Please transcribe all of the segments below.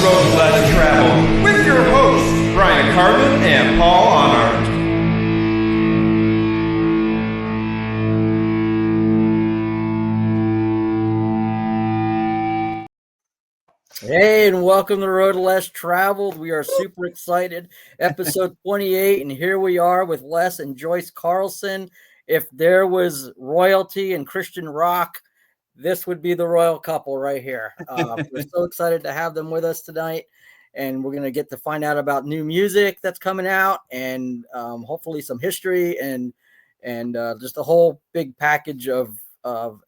road less traveled with your hosts, Bryan Carman and Paul Ahnert. Hey, and welcome to the Road Less Traveled. We are super excited. Episode 28, and here we are with Les and Joyce Carlsen. If there was royalty in Christian rock, this would be the royal couple right here. We're so excited to have them with us tonight, and we're going to get to find out about new music that's coming out, and hopefully some history and just a whole big package of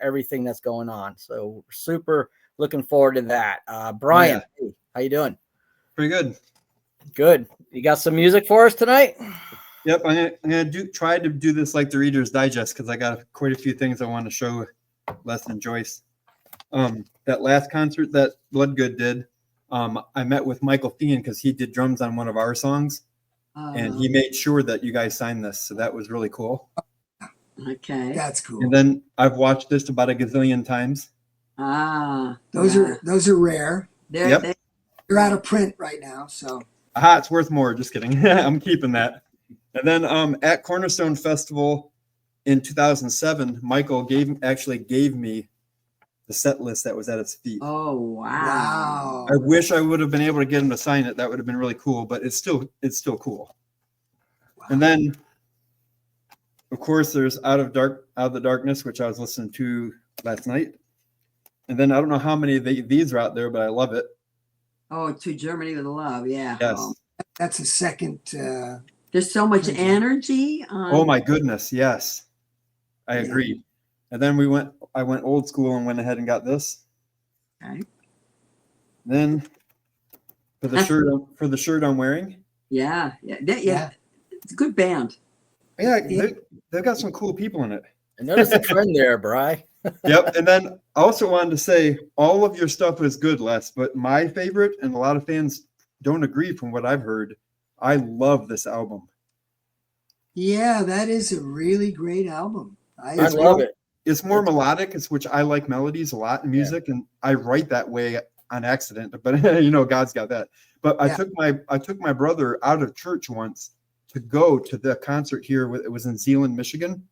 everything that's going on. So we're super looking forward to that. Bryan, hey, how you doing? Pretty good. Good. You got some music for us tonight? Yep, I'm gonna try to do this like the Reader's Digest because I got quite a few things I want to show Les and Joyce. That last concert that Bloodgood did, I met with Michael Fian because he did drums on one of our songs, and he made sure that you guys signed this, so that was really cool. Okay, that's cool. And then I've watched this about a gazillion times. Those are rare. They're out of print right now, so it's worth more. Just kidding. I'm keeping that. And then at Cornerstone Festival in 2007, Michael actually gave me the set list that was at his feet. Oh wow! I wish I would have been able to get him to sign it. That would have been really cool, but it's still cool. Wow. And then, of course, there's Out of the Darkness, which I was listening to last night. And then I don't know how many of these are out there, but I love it. Oh, To Germany with Love, yeah. Yes. That's a second. There's so much energy. Oh my goodness, yes. I agree. And then I went old school and went ahead and got this. Okay. Then for the shirt I'm wearing. Yeah. It's a good band. Yeah, they've got some cool people in it. I noticed the trend there, Bri. Yep. And then I also wanted to say all of your stuff is good, Les, but my favorite, and a lot of fans don't agree from what I've heard, I love this album. Yeah, that is a really great album. I love it. It's more melodic, which I like melodies a lot in music, and I write that way on accident, but God's got that. But I took my brother out of church once to go to the concert here. It was in Zeeland, Michigan.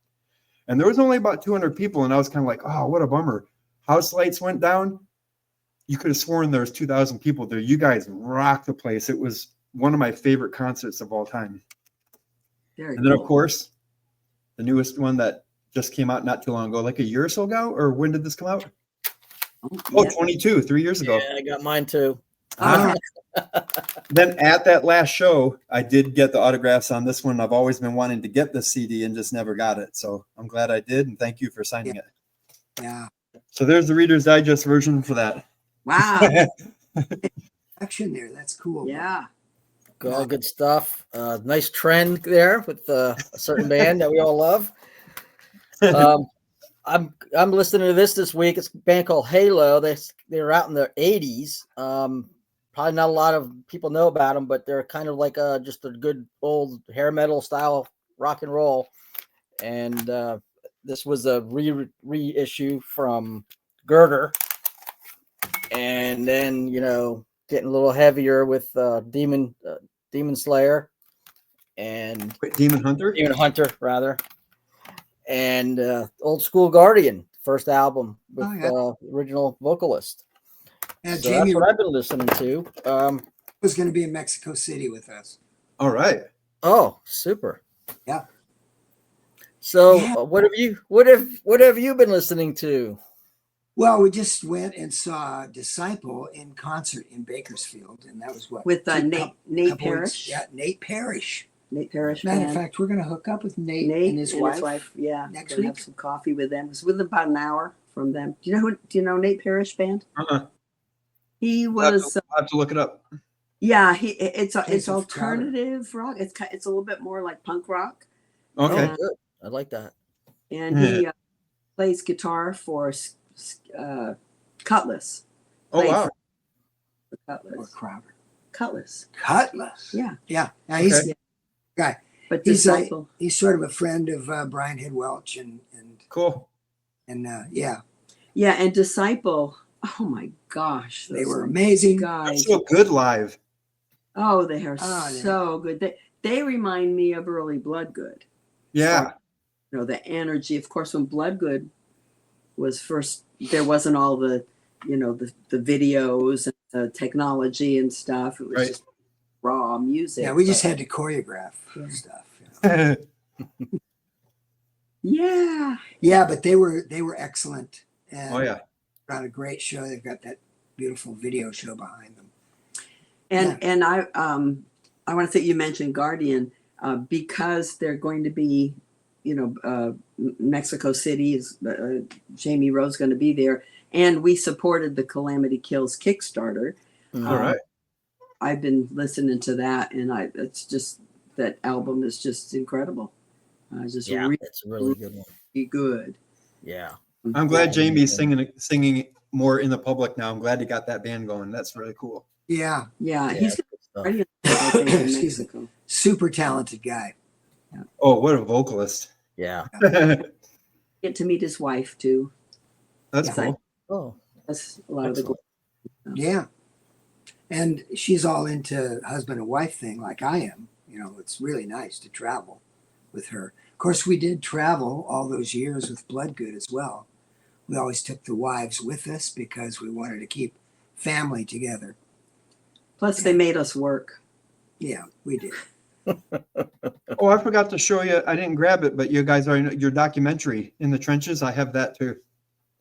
And there was only about 200 people, and I was kind of like, oh, what a bummer. House lights went down. You could have sworn there was 2,000 people there. You guys rocked the place. It was one of my favorite concerts of all time. Then, of course, the newest one that just came out not too long ago, like a year or so ago, or when did this come out? 22, 3 years ago. Yeah, I got mine too. Then at that last show, I did get the autographs on this one. I've always been wanting to get this CD and just never got it. So I'm glad I did. And thank you for signing it. Yeah. So there's the Reader's Digest version for that. Wow. Action there. That's cool. Yeah. All good stuff. Nice trend there with a certain band that we all love. I'm listening to this week. It's a band called Halo. They were out in the 80s. Probably not a lot of people know about them, but they're kind of like just a good old hair metal style rock and roll. And this was a reissue from Girder. And then, getting a little heavier with Demon Slayer and Demon Hunter, rather. And Old School Guardian, first album with original vocalist. And so Jamie, that's what I've been listening to. Was going to be in Mexico City with us. All right. Oh, super. Yeah. So what have you been listening to? Well, we just went and saw Disciple in concert in Bakersfield, and that was what with Nate Parrish. Yeah, Nate Parrish. Nate Parrish. Matter of fact, we're going to hook up with Nate and his wife. Yeah, next week. Have some coffee with them. It was with about an hour from them. Do you know Nate Parrish band? He was. I have to look it up. Yeah, it's alternative rock. It's a little bit more like punk rock. Okay, good. I like that. And he plays guitar for Cutlass. Oh wow. Cutlass or Crowder. Cutlass. Yeah. Yeah. Now he's a guy. But he's sort of a friend of Brian Head Welch and cool. And Yeah, and Disciple Oh my gosh, They were those amazing. They're guys. so good live. Oh, they are Oh, so good. They remind me of early Bloodgood. Yeah. You know, the energy. Of course, when Bloodgood was first, there wasn't all the, you know, the videos and the technology and stuff. It was Right. just raw music. Yeah, we just had to choreograph stuff. Yeah. Yeah, but they were excellent. And Oh yeah. got a great show. They've got that beautiful video show behind them. And I want to say you mentioned Guardian because they're going to be, you know, Mexico City is Jamie Rowe's going to be there, and we supported the Calamity Kills Kickstarter. All right. I've been listening to that, and it's just that album is just incredible. Just it's a really good one. really good. Yeah. I'm glad Jamie's singing more in the public now. I'm glad he got that band going. That's really cool. Yeah. Yeah, he's good stuff. I think in He's Mexico. super talented guy. Oh, what a vocalist. Yeah. Get to meet his wife too. That's Yeah. cool. Oh, That's a lot of the. Yeah. And she's all into husband and wife thing like I am. You know, it's really nice to travel with her. Of course, we did travel all those years with Bloodgood as well. We always took the wives with us because we wanted to keep family together. Plus, they made us work. Yeah, we did. Oh, I forgot to show you. I didn't grab it, but you guys are in your documentary In the Trenches. I have that too.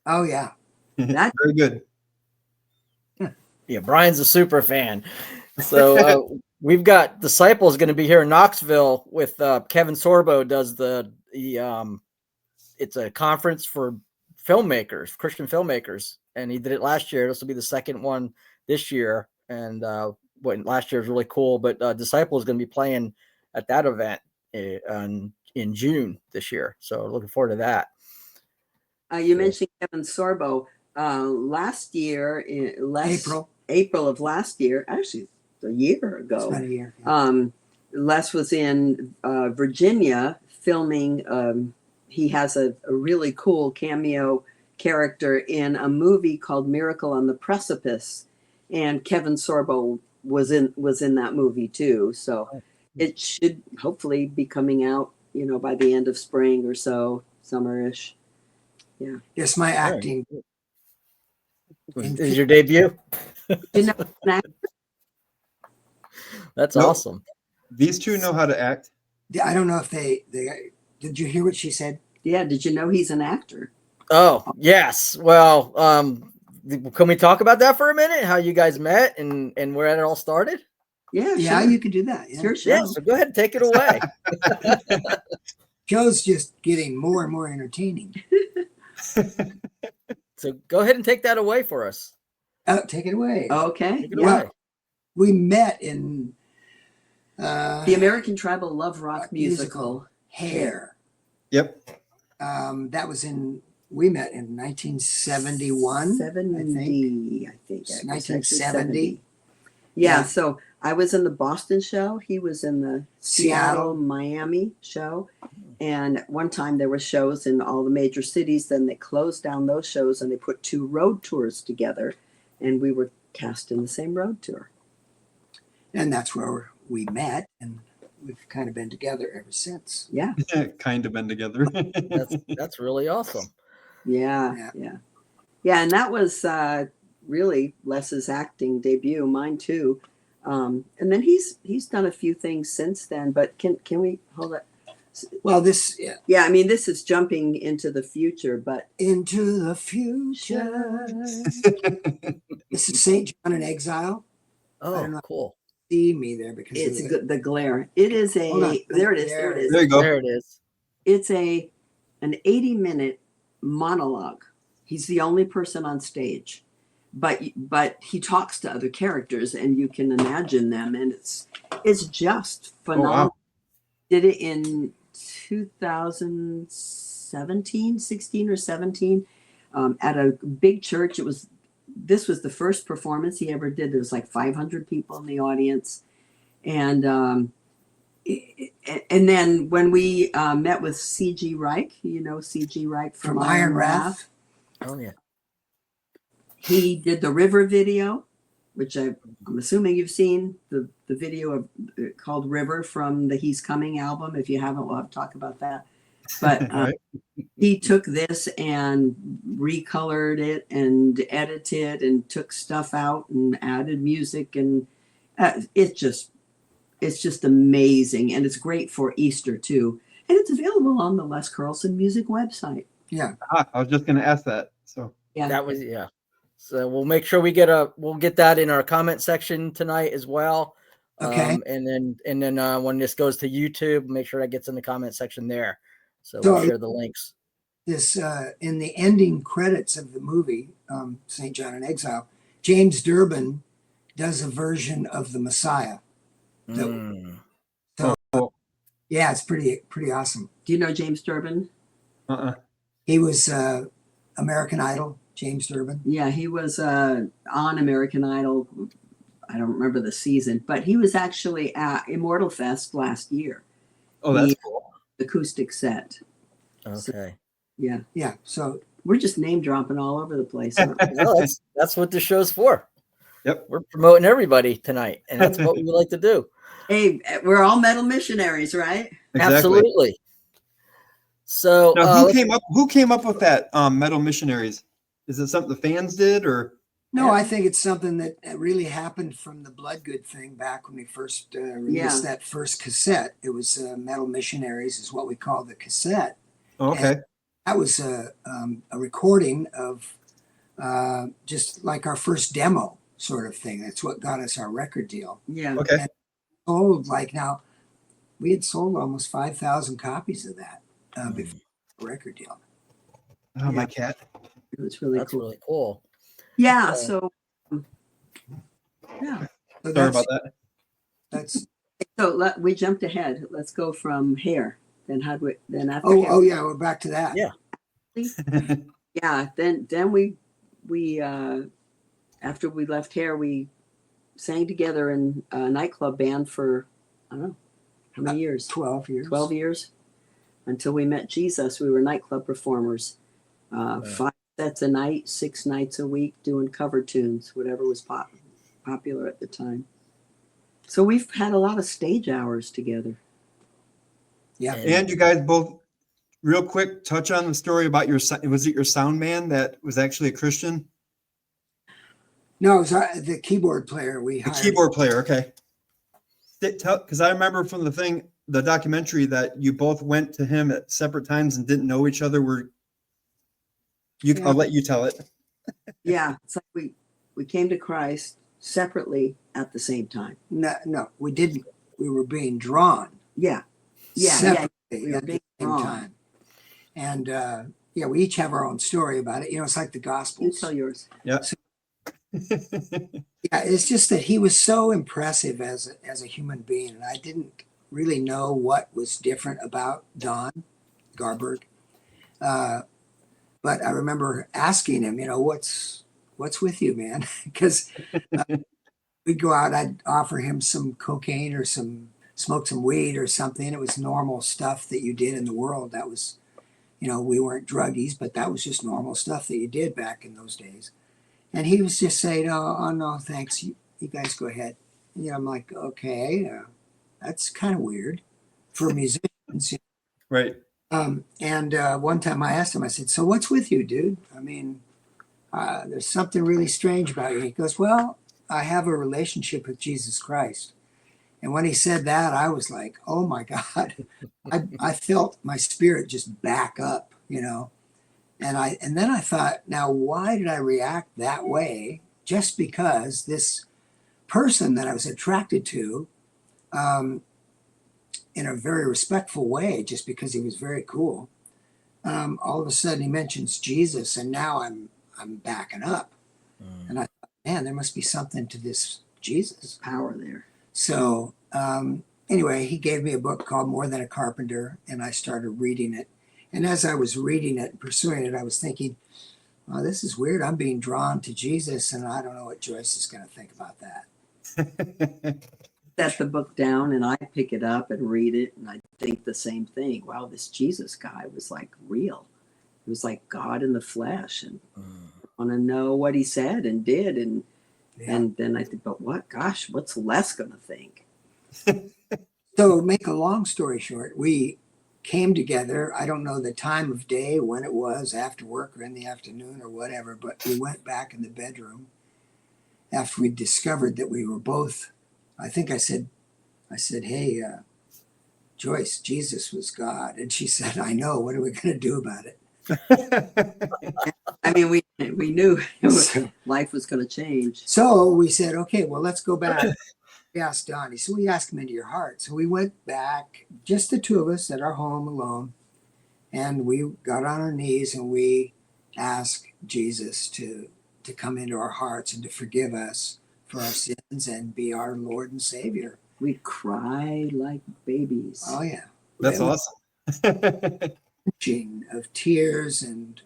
Oh, yeah. That- Very good. yeah. Brian's a super fan. So we've got Disciples going to be here in Knoxville with Kevin Sorbo does it's a conference for filmmakers, Christian filmmakers. And he did it last year. This will be the second one this year. And last year was really cool, but Disciple is going to be playing at that event in June this year. So looking forward to that. You mentioned Kevin Sorbo. Last year, April of last year, actually a year ago. It's been a year. Yeah. Les was in Virginia filming. He has a really cool cameo character in a movie called Miracle on the Precipice, and Kevin Sorbo was in that movie too. So it should hopefully be coming out, you know, by the end of spring or so, summerish. Yeah. Yes, my acting. Is your debut? You know, That's Nope. awesome. These two know how to act. I don't know if they did you hear what she said? yeah. Did you know he's an actor? Oh, yes. Well, can we talk about that for a minute? How you guys met and where it all started? Yeah. Yeah, sure. you could do that. Yeah. It's your show. Yeah, so go ahead and take it away. Show's just getting more and more entertaining. So go ahead and take that away for us. Take it away. Okay. Take it Yeah. away. We met in The American Tribal Love Rock musical. Hair. Yep. That was we met in 1971. 70, I think. It's It was actually 1970. Yeah, Yeah. so I was in the Boston show. He was in the Seattle, Seattle. Miami show. And one time there were shows in all the major cities. Then they closed down those shows and they put 2 road tours together. And we were cast in the same road tour. And that's where we met, and we've kind of been together ever since. Yeah, Kind of been together. That's really awesome. yeah. And that was really Les's acting debut, mine too. And then he's done a few things since then. But can we hold it? Well, this Yeah, I mean, this is jumping into the future, but into the future. This is St. John in Exile. Oh, don't know. cool. See me there because it's of the, the glare. It is Hold on. there it is. There it is. There you go. There it is. It's an 80-minute monologue. He's the only person on stage, but he talks to other characters, and you can imagine them, and it's just phenomenal. Oh, wow. Did it in 2017, 16 or 17, at a big church. This was the first performance he ever did. There was like 500 people in the audience, and then when we met with C.G. Reich, you know C.G. Reich from Iron Wrath. Oh yeah. He did the River video, which I'm assuming you've seen the video of called River from the He's Coming album. If you haven't, we'll have to talk about that. But Right. he took this and recolored it and edited and took stuff out and added music, and it's just amazing, and it's great for Easter too. And it's available on the Les Carlsen Music website. Yeah. I was just going to ask that. So Yeah. That was So we'll make sure we'll get that in our comment section tonight as well. Okay. And then when this goes to YouTube, make sure that gets in the comment section there. So So- we'll share the links. This in the ending credits of the movie, St. John in Exile, James Durbin does a version of the Messiah. Mm. So cool. yeah, it's pretty awesome. Do you know James Durbin? He was American Idol, James Durbin. Yeah, he was on American Idol. I don't remember the season, but he was actually at Immortal Fest last year. Oh, that's cool. Acoustic set. Okay. So, yeah. Yeah. So We're just name dropping all over the place. Well, that's what the show's for. Yep. We're promoting everybody tonight, and that's what we like to do. Hey, we're all metal missionaries, right? Exactly. Absolutely. So Now, who came up with that Metal Missionaries? Is it something the fans did, or? no, I think it's something that really happened from the Bloodgood thing back when we first released that first cassette. It was Metal Missionaries is what we call the cassette. Oh, okay. And that was a recording of just like our first demo sort of thing. That's what got us our record deal. Yeah. Okay. Sold we had sold almost 5,000 copies of that before the record deal. Oh, my cat. It was really that's cool. really cool. Yeah. So, yeah. So Sorry about that. That's So we jumped ahead. Let's go from hair. Then after hair. oh yeah, we're back to that. Yeah. Yeah. Then we after we left hair, we sang together in a nightclub band for I don't know how many years. 12 years. 12 years until we met Jesus. We were nightclub performers. 5 sets a night, 6 nights a week, doing cover tunes, whatever was popular at the time. So we've had a lot of stage hours together. Yeah. And you guys both, real quick, touch on the story about was it your sound man that was actually a Christian? No, it was the keyboard player we The hired. keyboard player, okay. Because I remember from the documentary that you both went to him at separate times and didn't know each other. I'll let you tell it. Yeah, it's like we came to Christ separately at the same time. No, we didn't. We were being drawn. Yeah. Separately We were at the being same drawn. time. And we each have our own story about it. It's like the You Gospels. tell yours. Yeah. Yeah, it's just that he was so impressive as a human being, and I didn't really know what was different about Don Garberg. But I remember asking him, what's with you, man? Because we'd go out, I'd offer him some cocaine or smoke some weed or something. It was normal stuff that you did in the world. That was, we weren't druggies, but that was just normal stuff that you did back in those days. And he was just saying, oh no, thanks. You guys go ahead. And, I'm like, okay, that's kind of weird for musicians. Right. And one time I asked him, I said, so what's with you, dude? I mean, there's something really strange about you. He goes, well, I have a relationship with Jesus Christ. And when he said that, I was like, oh my God, I felt my spirit just back up, And then I thought, now why did I react that way? Just because this person that I was attracted to, in a very respectful way, just because he was very cool, all of a sudden he mentions Jesus, and now I'm backing up. And I thought, man, there must be something to this Jesus Power there. So anyway, he gave me a book called More Than a Carpenter, and I started reading it. And as I was reading it and pursuing it, I was thinking, oh, this is weird. I'm being drawn to Jesus, and I don't know what Joyce is going to think about that. Set the book down and I pick it up and read it, and I think the same thing. Wow, this Jesus guy was like real. It was like God in the flesh, and want to know what he said and did. And Yeah. and then I think, but what? Gosh, what's Les going to think? So, make a long story short, we came together. I don't know the time of day, when it was, after work or in the afternoon or whatever, but we went back in the bedroom after we discovered that we were both. I think I said, hey, Joyce, Jesus was God. And she said, I know. What are we going to do about it? I mean, we knew So, life was going to change. so we said, okay, well, let's go back. We asked Donnie. So we asked him into your heart. So we went back, just the two of us at our home alone. And we got on our knees and we asked Jesus to come into our hearts and to forgive us for our sins and be our Lord and Savior. We cried like babies. Oh, yeah. That's It was awesome. of tears and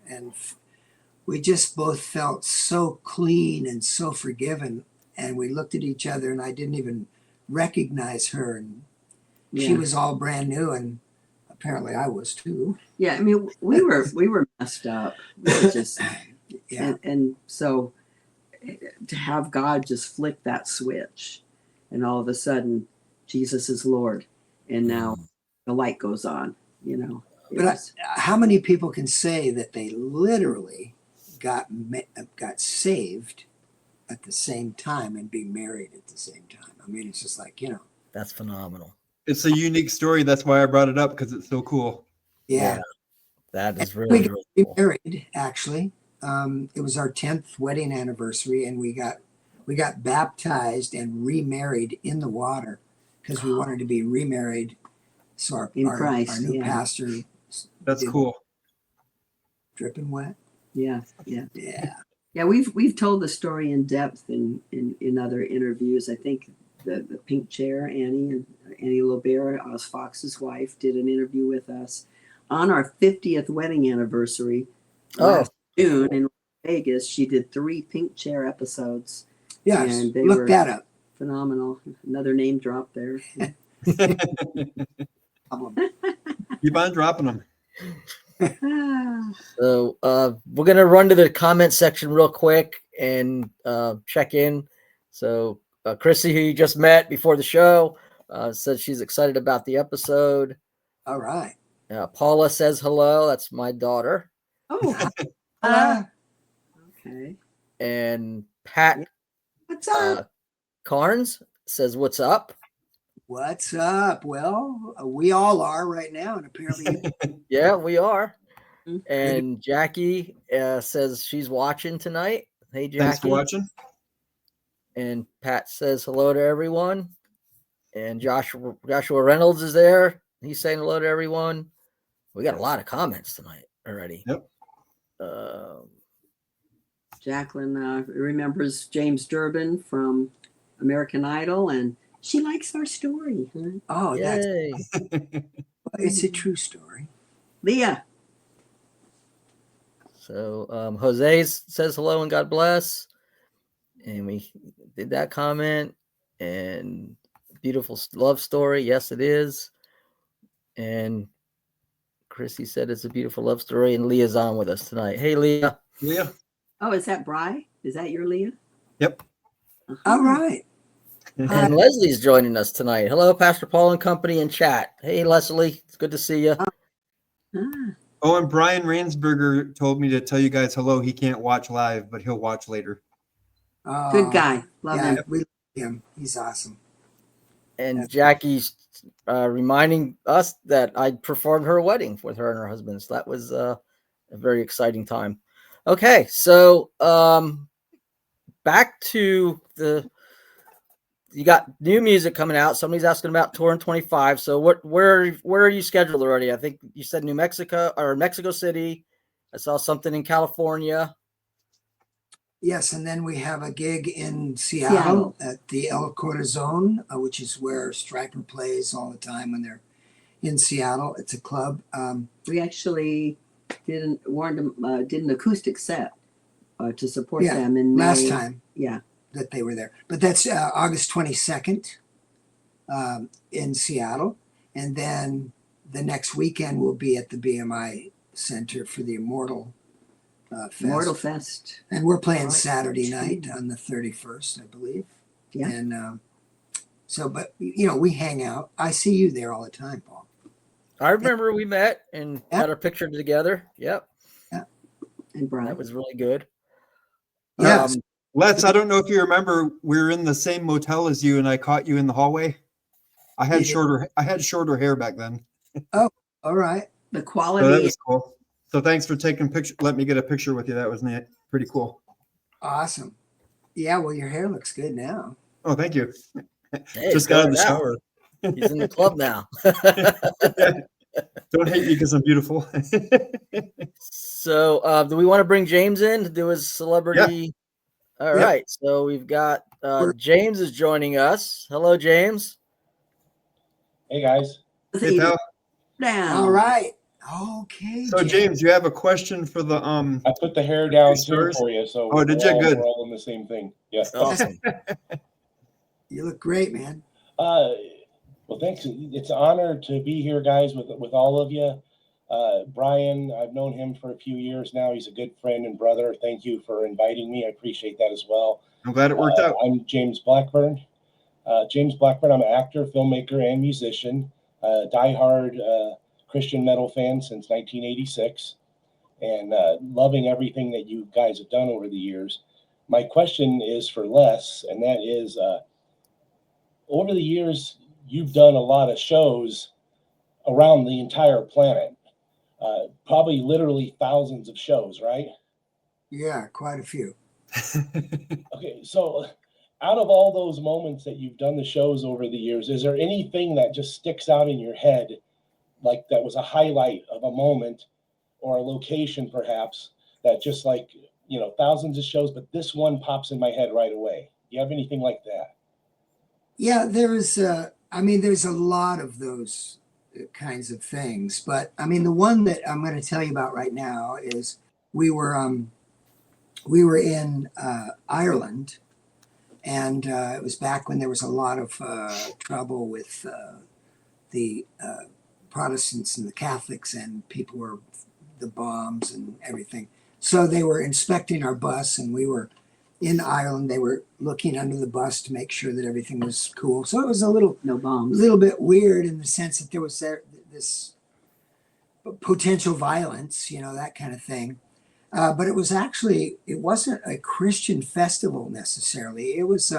we just both felt so clean and so forgiven, and we looked at each other and I didn't even recognize her, and she was all brand new, and apparently I was too. Yeah, I mean, we were messed up. We were just Yeah. and so to have God just flick that switch and all of a sudden Jesus is Lord and now the light goes on, you know. But how many people can say that they literally got saved at the same time and be married at the same time? I mean, it's just like, That's phenomenal. It's a unique story. That's why I brought it up, because it's so cool. Yeah. That is We really, got really cool. married, actually. It was our 10th wedding anniversary, and we got baptized and remarried in the water because we wanted to be remarried. So our new pastor. That's cool. Dripping wet. Yeah. Yeah. We've told the story in depth in other interviews. I think the pink chair, Annie Lobert, Oz Fox's wife, did an interview with us on our 50th wedding anniversary last June in Vegas. She did 3 pink chair episodes. Yes, and they look were that up. Phenomenal. Another name drop there. Keep on dropping them. So we're gonna run to the comment section real quick and check in. So Chrissy, who you just met before the show, said she's excited about the episode. All right. Paula says hello. That's my daughter. Oh, okay. And Pat, what's up? Carnes says, "What's up?" What's up? Well, we all are right now, and apparently, yeah, we are. And Jackie says she's watching tonight. Hey, Jackie. Thanks for watching. And Pat says hello to everyone. And Joshua Reynolds is there. He's saying hello to everyone. We got a lot of comments tonight already. Yep. Jacqueline remembers James Durbin from American Idol, and she likes our story. Huh? Oh, it's a true story. Leah. So Jose says hello and God bless. And we did that comment. And beautiful love story. Yes, it is. And Chrissy said it's a beautiful love story. And Leah's on with us tonight. Hey, Leah. Leah. Oh, is that Bryan? Is that your Leah? Yep. All right. And Leslie's joining us tonight. Hello, Pastor Paul and company in chat. Hey, Leslie. It's good to see you. Oh, and Brian Ransberger told me to tell you guys hello. He can't watch live, but he'll watch later. Good guy. Love him. We love him. He's awesome. And Jackie's reminding us that I performed her wedding with her and her husband. So that was a very exciting time. Okay, so back to you got new music coming out. Somebody's asking about Tour in 25. So where are you scheduled already? I think you said New Mexico or Mexico City. I saw something in California. Yes, and then we have a gig in Seattle. At the El Corazon, which is where Stryper plays all the time when they're in Seattle. It's a club. We actually did an acoustic set to support them in May. Last time. Yeah. That they were there. But that's August 22nd in Seattle. And then the next weekend we'll be at the BMI Center for the Immortal Fest. Mortal Fest. And we're playing Saturday night on the 31st, I believe. Yeah. And but we hang out. I see you there all the time, Paul. I remember we met and got our picture together. Yep. Yeah. And Bryan. That was really good. Yes. Let's, I don't know if you remember, we were in the same motel as you and I caught you in the hallway. I had shorter hair back then. Oh, all right. The quality. So that was cool. So thanks for taking picture. Let me get a picture with you. That was neat. Pretty cool. Awesome. Yeah, well, your hair looks good now. Oh, thank you. Hey, Just got out of the shower. He's in the club now. Don't hate me because I'm beautiful. So do we want to bring James in to do his celebrity? Yeah. All right. So we've got James is joining us. Hello, James. Hey, guys. Hey, pal. Down. All right. Okay. So James, you have a question for the I put the hair down too for you, so did you? Good. We're all in the same thing. Yeah. Awesome. You look great, man. Well, thanks. It's an honor to be here, guys, with all of you. Bryan, I've known him for a few years now. He's a good friend and brother. Thank you for inviting me. I appreciate that as well. I'm glad it worked out. I'm James Blackburn. James Blackburn, I'm an actor, filmmaker, and musician. Diehard Christian metal fan since 1986, and loving everything that you guys have done over the years. My question is for Les, and that is, over the years, you've done a lot of shows around the entire planet, probably literally thousands of shows, right? Yeah, quite a few. Okay, so out of all those moments that you've done the shows over the years, is there anything that just sticks out in your head, like that was a highlight of a moment or a location perhaps, that just like, thousands of shows, but this one pops in my head right away? Do you have anything like that? Yeah, there's a lot of those kinds of things, but I mean, the one that I'm going to tell you about right now is we were in Ireland, and it was back when there was a lot of trouble with the Protestants and the Catholics, and people were the bombs and everything. So they were inspecting our bus, and we were in Ireland. They were looking under the bus to make sure that everything was cool. So it was a little bit weird in the sense that there was this potential violence, that kind of thing. But it wasn't a Christian festival necessarily. It was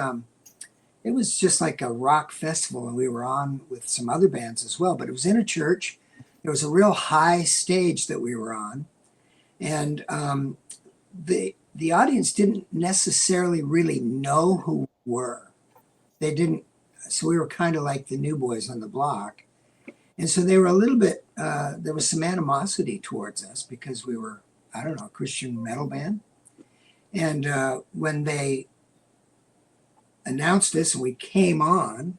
just like a rock festival, and we were on with some other bands as well. But it was in a church. There was a real high stage that we were on, and the audience didn't necessarily really know who we were. They didn't. So we were kind of like the new boys on the block, and so they were a little bit. There was some animosity towards us because we were, I don't know, a Christian metal band. And when they announced this and we came on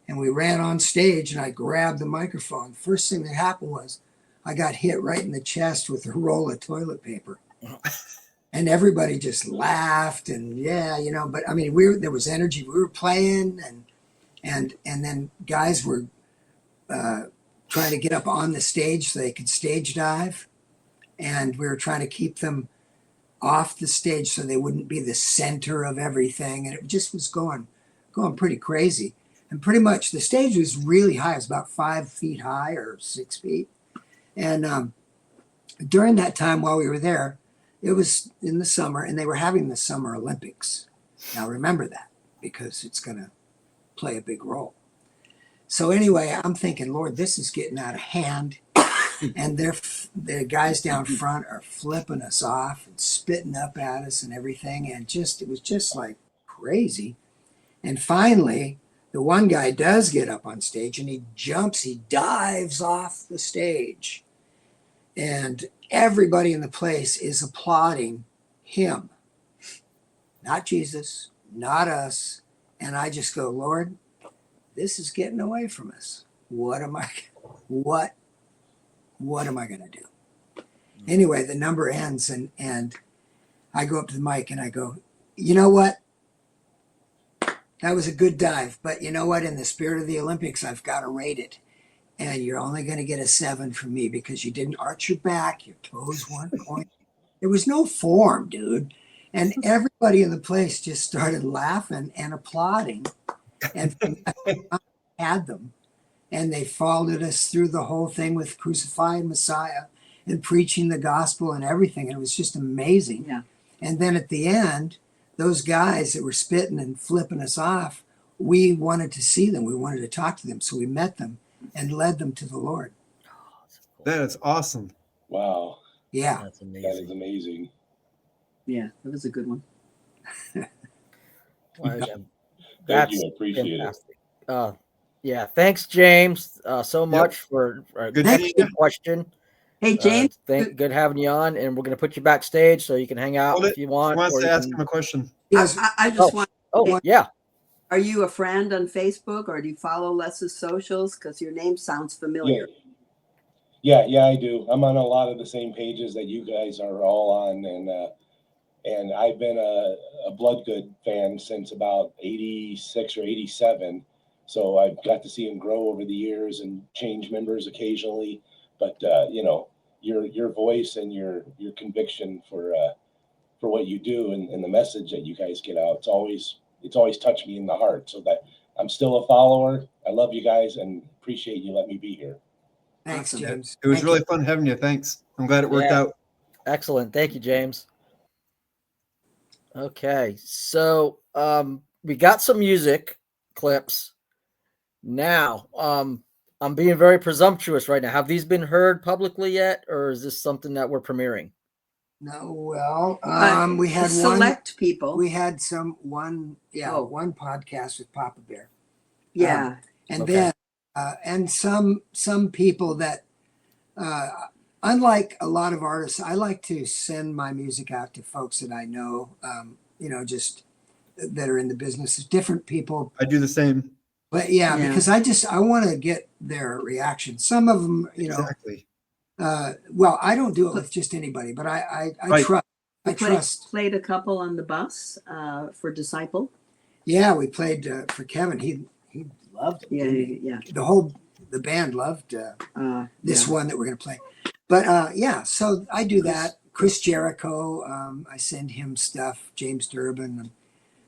and we ran on stage and I grabbed the microphone, the first thing that happened was I got hit right in the chest with a roll of toilet paper. And everybody just laughed, and but I mean, there was energy. We were playing, and then guys were trying to get up on the stage so they could stage dive, and we were trying to keep them off the stage so they wouldn't be the center of everything, and it just was going pretty crazy. And pretty much the stage was really high. It was about 5 feet high or 6 feet, and during that time while we were there, it was in the summer, and they were having the Summer Olympics. Now remember that, because it's going to play a big role. So anyway, I'm thinking, Lord, this is getting out of hand. And the guys down front are flipping us off and spitting up at us and everything. And it was just like crazy. And finally, the one guy does get up on stage, and he dives off the stage. And everybody in the place is applauding him, not Jesus, not us. And I just go, Lord, this is getting away from us. What am I going to do? Anyway, the number ends, and I go up to the mic and I go, you know what? That was a good dive, but you know what? In the spirit of the Olympics, I've got to rate it. And you're only going to get a 7 from me because you didn't arch your back, your toes weren't pointed, There was no form, dude. And everybody in the place just started laughing and applauding. And had them. And they followed us through the whole thing with crucifying Messiah and preaching the gospel and everything. And it was just amazing. Yeah. And then at the end, those guys that were spitting and flipping us off, we wanted to see them. We wanted to talk to them. So we met them and led them to the Lord. That is awesome. Wow. Yeah. That's That amazing. is amazing. Yeah, that was a good one. Wow, yeah. Thank That's you. I appreciate fantastic. Yeah, thanks, James, so much for a Good good seeing you. question. Hey, James. Good having you on, and we're going to put you backstage so you can hang out Hold it. if you He want. wants or to you ask can- him a question. Yes. I just want. Oh, yeah. Are you a friend on Facebook, or do you follow Les's socials? Because your name sounds familiar. Yeah, I do. I'm on a lot of the same pages that you guys are all on, and I've been a Bloodgood fan since about 86 or 87. So I've got to see him grow over the years and change members occasionally. But your voice and your conviction for what you do and the message that you guys get out, it's always touched me in the heart. So that I'm still a follower. I love you guys and appreciate you letting me be here. Thanks, Awesome. James. It was Thank really you. fun having you. Thanks. I'm glad it worked Yeah. out. Excellent. Thank you, James. Okay, so we got some music clips. Now, I'm being very presumptuous right now. Have these been heard publicly yet, or is this something that we're premiering? No, well, we had select people. We had one podcast with Papa Bear. Yeah. And Okay. then and some people that unlike a lot of artists, I like to send my music out to folks that I know, just that are in the business, different people. I do the same. But because I want to get their reaction. Some of them, Exactly. well, I don't do it with just anybody, but I Right. trust. We I trust. played a couple on the bus for Disciple. Yeah, we played for Kevin. He loved it. Yeah. The band loved this one that we're going to play. But so I do that. Chris Jericho, I send him stuff. James Durbin,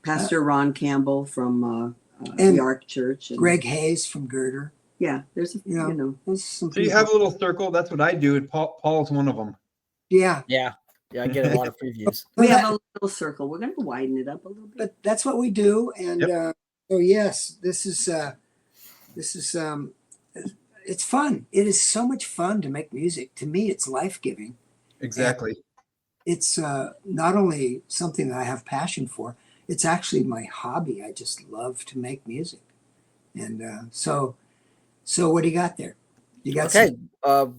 Pastor Ron Campbell from and the Ark Church. And, Greg Hayes from Girder. Yeah, there's There's some So you people. have a little circle. That's what I do. And Paul's one of them. Yeah, Yeah, I get a lot of previews. we have a little circle. We're going to widen it up a little bit. but that's what we do. And so yes, this is it's fun. It is so much fun to make music. To me, it's life-giving. Exactly. It's not only something that I have passion for, it's actually my hobby. I just love to make music. And so what do you got there? You got Okay,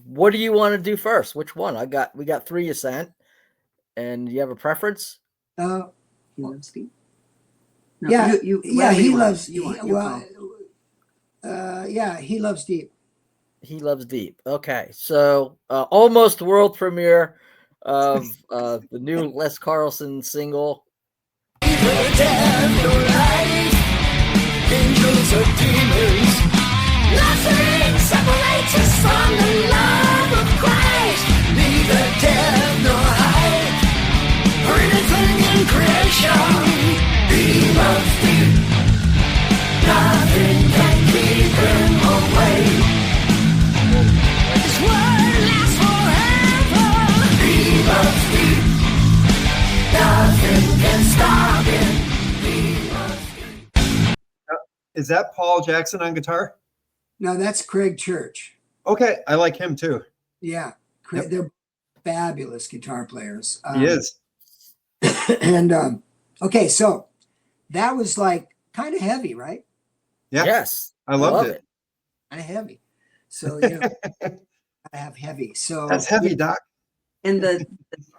what do you want to do first? Which one? We got three you sent, and you have a preference? He loves Steve. No, Yeah, he loves. You want, He loves deep. He loves deep. Okay, so almost world premiere of the new Les Carlsen single. Angels or demons, nothing separates us from the love of Christ. Neither death nor height, or anything in creation. He loves deep. Nothing can keep him away. His word lasts forever. He loves deep. Nothing can stop him. He loves deep. Is that Paul Jackson on guitar? No, that's Craig Church. Okay. I like him too. Yeah, they're fabulous guitar players. He is. And okay, so that was like kind of heavy, right? Yeah. Yes, I loved it. Kind of heavy. So I have heavy. So That's heavy, Doc. And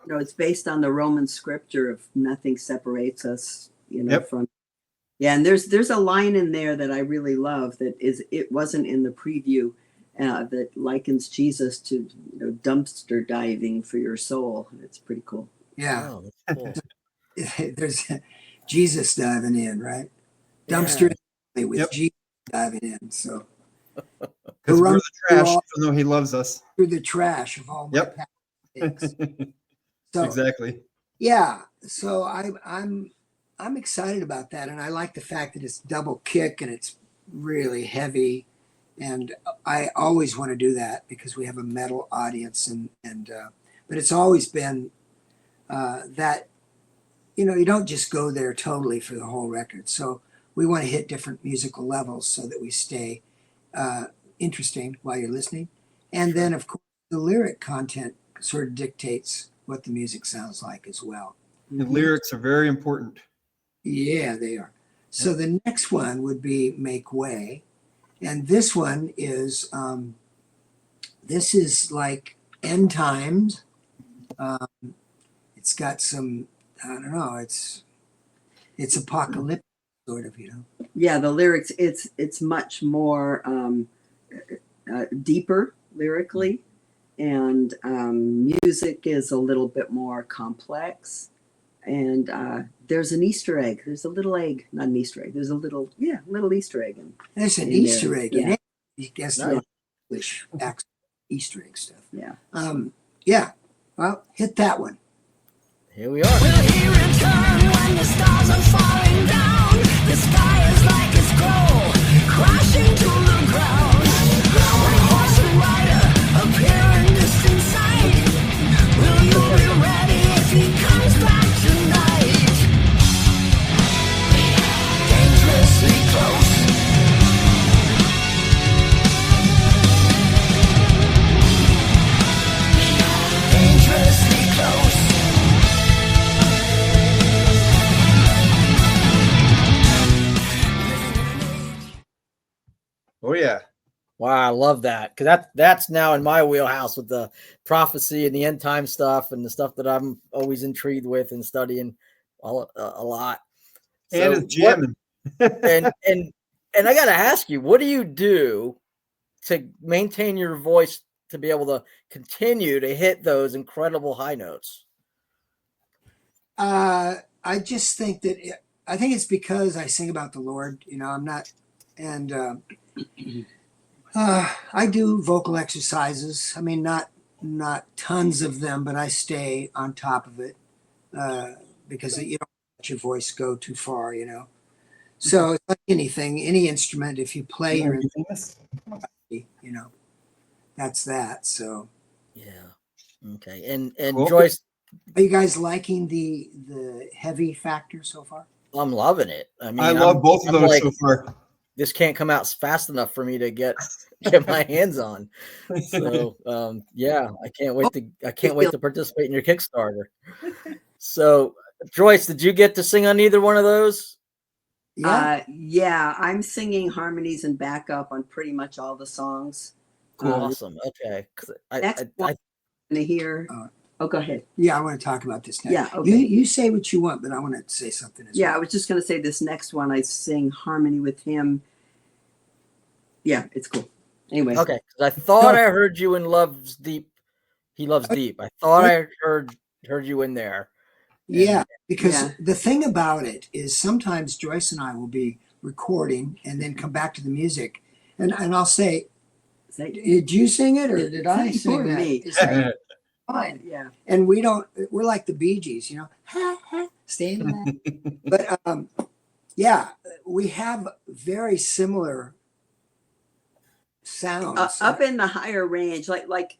it's based on the Roman scripture of nothing separates us, from. Yeah, and there's a line in there that I really love it wasn't in the preview that likens Jesus to dumpster diving for your soul. It's pretty cool. Yeah, Oh, that's cool. there's Jesus diving in, right? Dumpster with Jesus diving in. So Because we're run the trash, through even though he loves us. through the trash of all my past mistakes. So Exactly. yeah, so I'm excited about that, and I like the fact that it's double kick and it's really heavy, and I always want to do that because we have a metal audience, and but it's always been that you don't just go there totally for the whole record. So we want to hit different musical levels so that we stay interesting while you're listening, and then of course the lyric content sort of dictates what the music sounds like as well. The lyrics are very important. Yeah, they are. So the next one would be Make Way. And this one is this is like end times. It's got some, I don't know, it's apocalyptic sort of, Yeah, the lyrics, it's much more deeper lyrically, and music is a little bit more complex. And there's an Easter egg. There's a little egg, not an Easter egg. There's a little Easter egg. There's an in Easter there. egg Yeah. in it. You guess Yeah. English accent, Easter egg stuff. Yeah. Yeah. Well, hit that one. Here we are. Will he return when the stars are falling down? The sky is like a scroll, crashing to the ground. When horse and rider appear in distant sight, will you be ready if he comes back tonight? Dangerously close. Dangerously close. Oh yeah. Wow, I love that because that's now in my wheelhouse with the prophecy and the end time stuff and the stuff that I'm always intrigued with and studying a lot. And it's jamming. and I got to ask you, what do you do to maintain your voice to be able to continue to hit those incredible high notes? I just think that I think it's because I sing about the Lord. I'm not, and I do vocal exercises. I mean, not tons of them, but I stay on top of it because you don't let your voice go too far. So it's like anything, any instrument. If you play your instrument, that's that. So Yeah. Okay. And Cool. Joyce, are you guys liking the heavy factor so far? I'm loving it. I mean, I love both of I'm those like, so far. this can't come out fast enough for me to get my hands on. So yeah, I can't wait to participate in your Kickstarter. So Joyce, did you get to sing on either one of those? Yeah, I'm singing harmonies and backup on pretty much all the songs. Awesome. Okay. Next one I'm gonna hear. Go ahead. Yeah, I want to talk about this next. Yeah, okay. You say what you want, but I want to say something as well. Yeah, I was just gonna say this next one. I sing harmony with him. Yeah, it's cool. Anyway. Okay. I thought I heard you in Love's Deep. He Loves Deep. I thought I heard you in there. Yeah, because the thing about it is sometimes Joyce and I will be recording and then come back to the music, and I'll say, "Did you sing it or did I sing that?" Me. It's like, fine, Yeah. and we're like the Bee Gees, stay in that. But yeah, we have very similar sounds Up in the higher range, like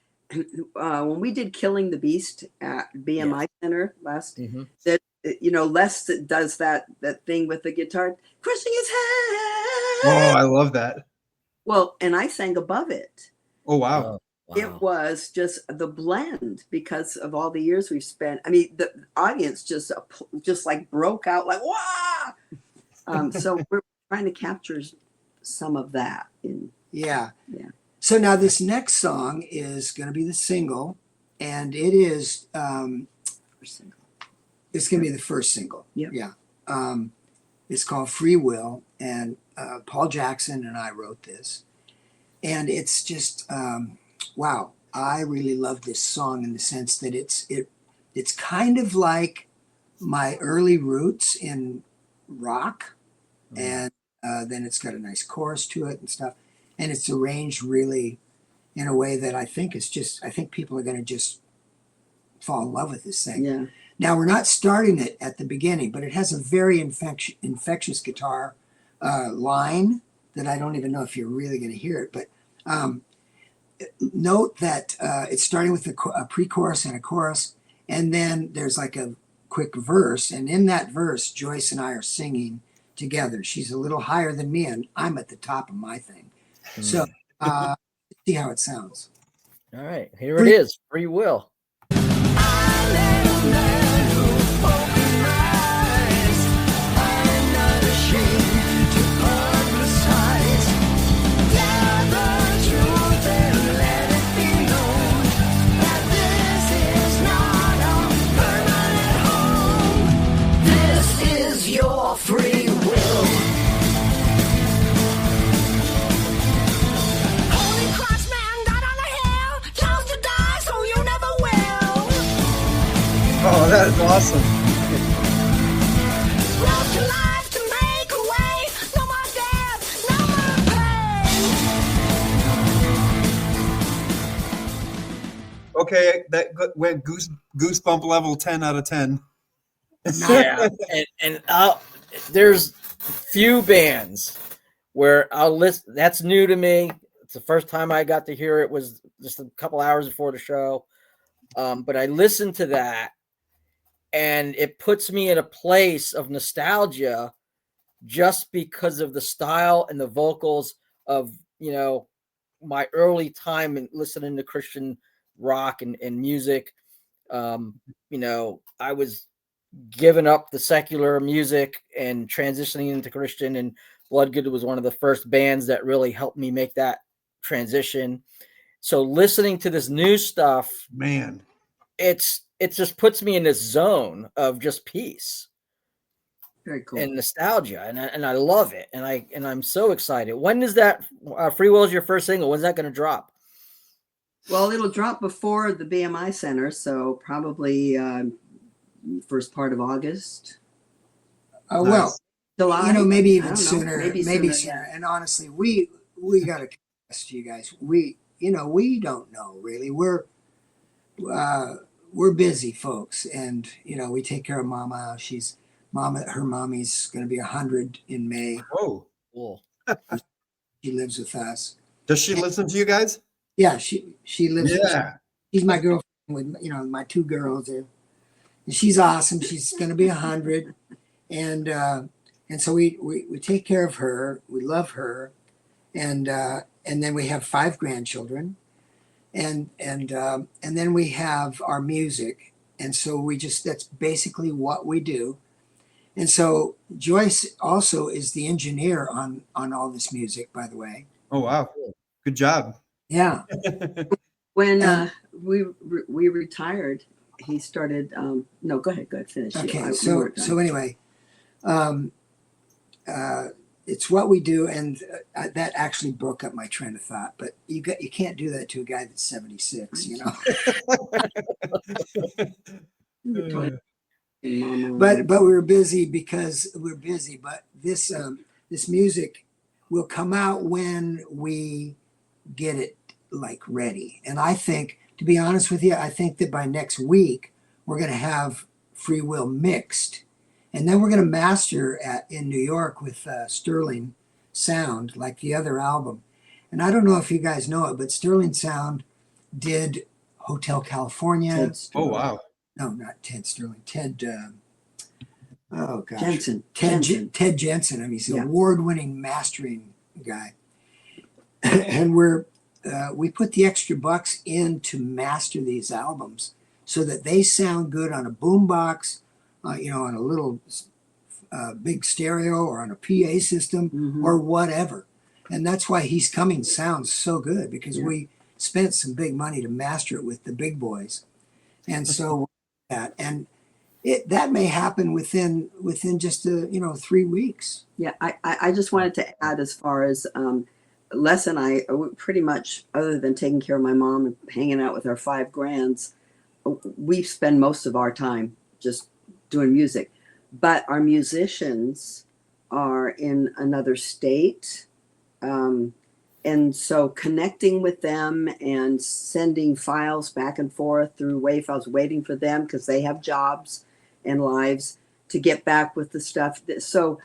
when we did Killing the Beast at BMI Center last, that Les does that thing with the guitar, crushing his head. Oh, I love that. Well, and I sang above it. Oh wow. Wow. It was just the blend because of all the years we've spent. I mean, the audience just like broke out like wow. So we're trying to capture some of that in. Yeah. Yeah. So now this next song is going to be the single, and it is it's going to be the first single. Yep. Yeah. It's called Free Will, and Paul Jackson and I wrote this, and it's just wow. I really love this song in the sense that it's kind of like my early roots in rock, and then it's got a nice chorus to it and stuff. And it's arranged really in a way that I think people are going to just fall in love with this thing. Yeah. Now we're not starting it at the beginning, but it has a very infectious guitar line that I don't even know if you're really going to hear it. But note that it's starting with a pre-chorus and a chorus, and then there's like a quick verse, and in that verse, Joyce and I are singing together. She's a little higher than me, and I'm at the top of my thing. So see how it sounds. All right, here it is, Free Will. Free will. Holy Christ, man, died on a hill, chose to die, so you never will. Oh, that is awesome. Brought to life to make a way. No more death, no more pain. Okay, that went goosebump level 10 out of 10. Yeah, and there's few bands where I'll listen. That's new to me. It's the first time I got to hear it was just a couple hours before the show. But I listened to that, and it puts me in a place of nostalgia just because of the style and the vocals of, my early time in listening to Christian rock and music. I was giving up the secular music and transitioning into Christian, and Bloodgood was one of the first bands that really helped me make that transition. So listening to this new stuff, Man, it just puts me in this zone of just peace. Very cool. And nostalgia, and I love it, and I'm so excited. When is that? Free Will is your first single. When's that going to drop? Well, it'll drop before the BMI Center, so probably first part of August. Oh, well, July. maybe I even don't know. sooner. Maybe sooner. Yeah. And honestly, we got to confess to you guys. We don't know really. We're busy folks, and we take care of Mama. Her mommy's going to be 100 in May. oh, Cool. She lives with us. Does she listen to you guys? Yeah, she lives. Yeah. She's my girlfriend with my two girls. And she's awesome. She's going to be 100, and so we take care of her. We love her, and then we have 5 grandchildren, and then we have our music, and so that's basically what we do. And so Joyce also is the engineer on all this music, by the way. Oh, wow. Good job. Yeah. When we retired, he started. No, go ahead, finish. Okay. So anyway, it's what we do, and that actually broke up my train of thought. But you can't do that to a guy that's 76, But we're busy because we're busy. But this music will come out when we get it ready. And I think, to be honest with you, I think that by next week we're going to have Free Will mixed, and then we're going to master in New York with Sterling Sound, like the other album. And I don't know if you guys know it, but Sterling Sound did Hotel California. Oh, wow. No, not Ted Sterling. Ted. Oh gosh. Jensen. Ted Jensen. I mean, he's an award-winning mastering guy, and we put the extra bucks in to master these albums so that they sound good on a boombox, on a little big stereo or on a PA system or whatever. And that's why He's Coming sounds so good, because we spent some big money to master it with the big boys. And so that may happen within just 3 weeks. Yeah, I just wanted to add, as far as Les and I, pretty much, other than taking care of my mom and hanging out with our 5 grands, we spend most of our time just doing music. But our musicians are in another state. and so connecting with them and sending files back and forth through WAV files, waiting for them because they have jobs and lives to get back with the stuff. So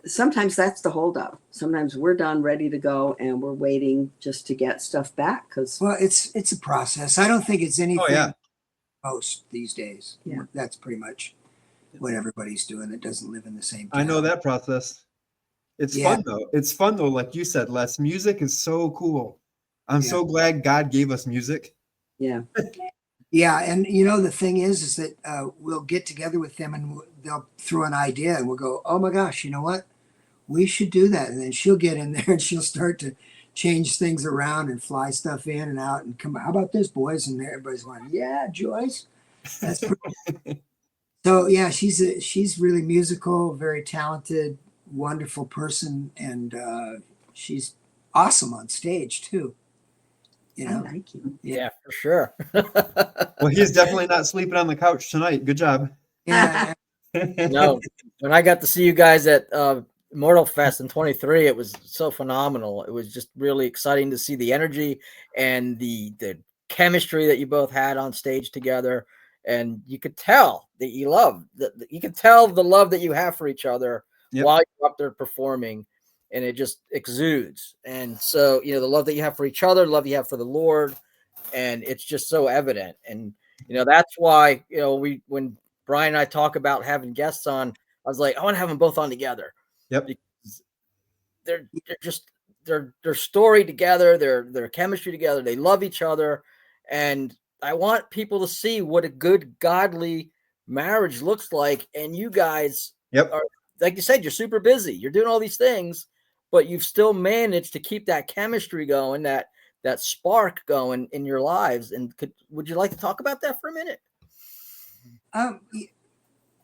sometimes that's the holdup. Sometimes we're done, ready to go, and we're waiting just to get stuff back. Because Well, it's a process. I don't think it's anything Oh yeah. most these days. Yeah. That's pretty much what everybody's doing that doesn't live in the same I know town. that process. It's Yeah. fun though. It's fun though, like you said, Les. Music is so cool. I'm Yeah. so glad God gave us music. yeah, Yeah, and the thing is that we'll get together with them and they'll throw an idea and we'll go, oh my gosh, you know what? We should do that. And then she'll get in there and she'll start to change things around and fly stuff in and out and come. How about this, boys? And everybody's going, yeah, Joyce. That's pretty. So yeah, she's really musical, very talented, wonderful person, and she's awesome on stage too. You I know, like you. Yeah, for sure. Well, he's definitely not sleeping on the couch tonight. Good job. yeah, No, when I got to see you guys at Immortal Fest in 23, it was so phenomenal. It was just really exciting to see the energy and the chemistry that you both had on stage together. And you could tell that you you could tell the love that you have for each other while you're up there performing, and it just exudes. And so, the love that you have for each other, the love you have for the Lord, and it's just so evident. And, that's why, when Bryan and I talk about having guests on, I was like, I want to have them both on together. Yep. Because they're just their story together, their chemistry together, they love each other, and I want people to see what a good godly marriage looks like. And you guys are, like you said, you're super busy. You're doing all these things, but you've still managed to keep that chemistry going, that spark going in your lives. And would you like to talk about that for a minute?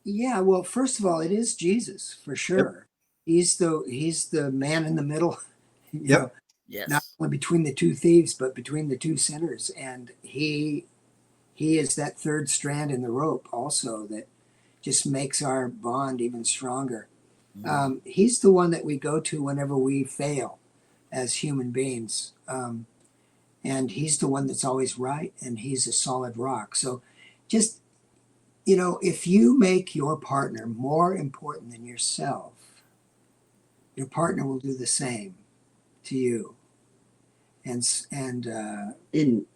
Yeah. Well, first of all, it is Jesus for sure. He's the man in the middle. Yes. Not only between the two thieves, but between the two sinners, and he is that third strand in the rope also that just makes our bond even stronger. He's the one that we go to whenever we fail as human beings. And he's the one that's always right, and he's a solid rock. So just, if you make your partner more important than yourself, your partner will do the same to you. And in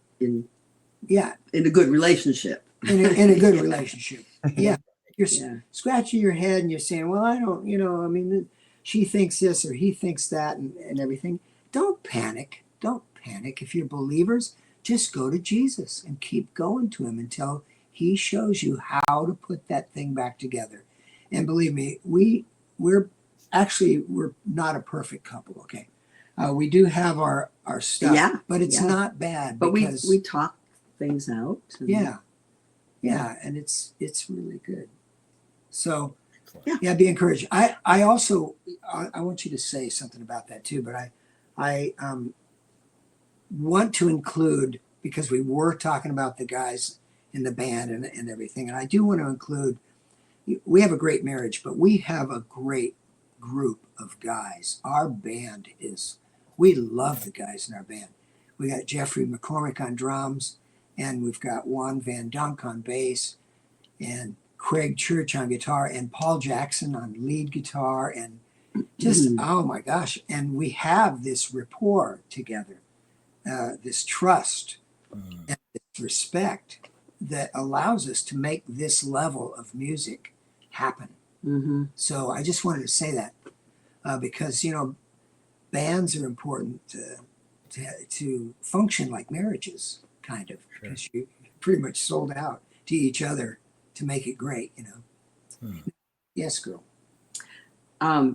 a good relationship. in a good relationship. Yeah. You're scratching your head and you're saying, well, I don't, she thinks this or he thinks that and everything. Don't panic. Don't panic. If you're believers, just go to Jesus and keep going to him until he shows you how to put that thing back together. And believe me, we're not a perfect couple. Okay. We do have our stuff, but it's not bad. But we talk things out. Yeah. And it's really good. So be encouraged. I also want you to say something about that too, but I want to include, because we were talking about the guys in the band and everything, and I do want to include, we have a great marriage, but we have a great group of guys. Our band we love the guys in our band. We got Jeffrey McCormick on drums, and we've got Juan Van Dunk on bass, and Craig Church on guitar, and Paul Jackson on lead guitar, and just, oh my gosh. And we have this rapport together, this trust and this respect that allows us to make this level of music happen. So I just wanted to say that because, bands are important to function like marriages, kind of, because you pretty much sold out to each other to make it great, Yes, girl.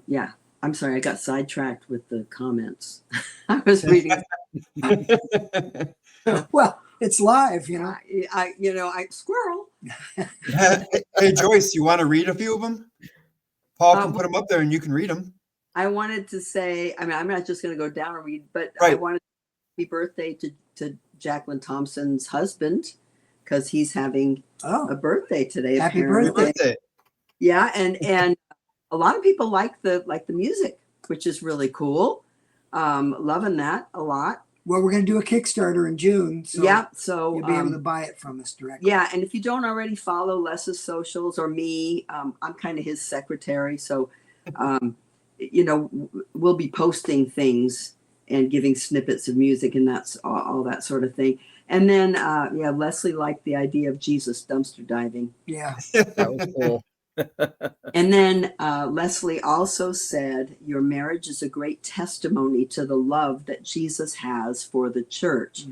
Yeah. I'm sorry, I got sidetracked with the comments. I was reading. Well, it's live, I squirrel. Hey, Joyce, you want to read a few of them? Paul can put them up there and you can read them. I wanted to say, I'm not just going to go down and read, but I wanted to happy birthday to Jacqueline Thompson's husband, because he's having a birthday today. Happy apparently. birthday. Yeah, and a lot of people like the music, which is really cool. Loving that a lot. Well, we're going to do a Kickstarter in June. So Yeah. So you'll be able to buy it from us directly. yeah. And if you don't already follow Les's socials or me, I'm kind of his secretary. So, we'll be posting things and giving snippets of music and that's all that sort of thing. And then, Leslie liked the idea of Jesus dumpster diving. Yeah. That was cool. And then Leslie also said, your marriage is a great testimony to the love that Jesus has for the church.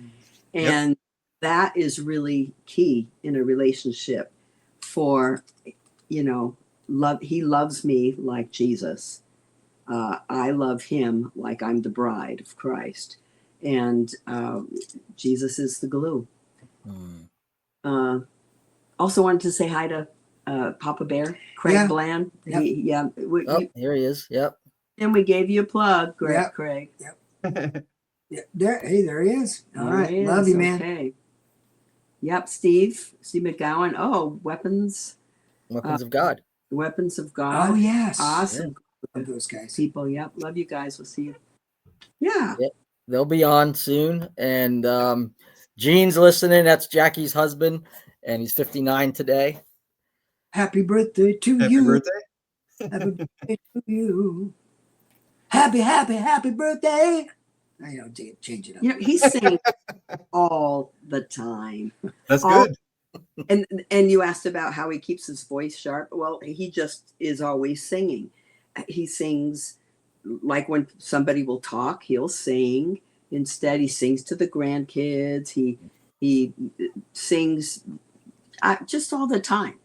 And that is really key in a relationship for, love. He loves me like Jesus. I love him like I'm the bride of Christ. And Jesus is the glue. Also wanted to say hi to Papa Bear, Craig Bland. Yep. Here he is. Yep. And we gave you a plug, Yep. Craig. Yep. There he is. All There right. he Love is. you, man. Okay. Yep, Steve McGowan. Oh, Weapons Weapons of God. Weapons of God. Oh, yes. Awesome Love those guys. people. Yep. Love you guys. We'll see you. Yeah. Yep. They'll be on soon. And Gene's listening. That's Jackie's husband. And he's 59 today. Happy birthday to Happy you. birthday. Happy birthday to you. Happy birthday. I don't change it up. He sings all the time. That's good. And you asked about how he keeps his voice sharp. Well, he just is always singing. He sings like when somebody will talk, he'll sing. Instead, he sings to the grandkids. He sings just all the time.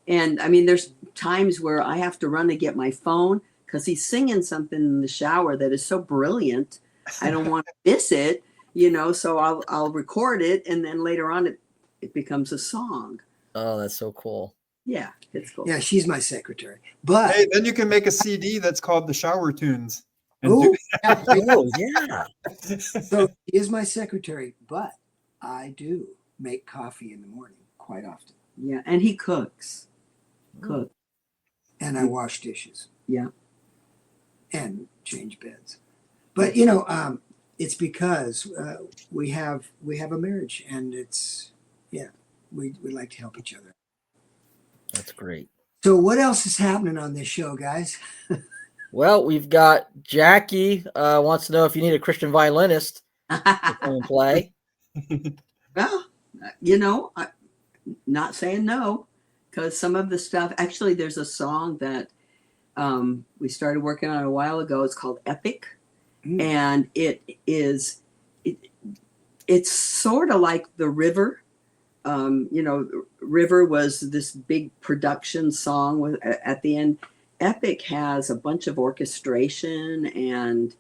And I me's there's times where I have to run to get my phone because he's singing something in the shower that is so brilliant. I don't want to miss it, so I'll record it. And then later on, it becomes a song. Oh, that's so cool. Yeah, it's cool. Yeah, she's my secretary. But Hey, then you can make a CD that's called the Shower Tunes. oh, Oh, yeah. so she is my secretary, but I do make coffee in the morning quite often. Yeah, and he cooks. And I wash dishes. Yeah. And change beds. But it's because we have a marriage, and it's we like to help each other. That's great. So what else is happening on this show, guys? Well, we've got Jackie wants to know if you need a Christian violinist to come and play. Well, I'm not saying no, because some of the stuff, actually, there's a song that we started working on a while ago. It's called Epic. And it's sort of like The River. River was this big production song at the end. Epic has a bunch of orchestration and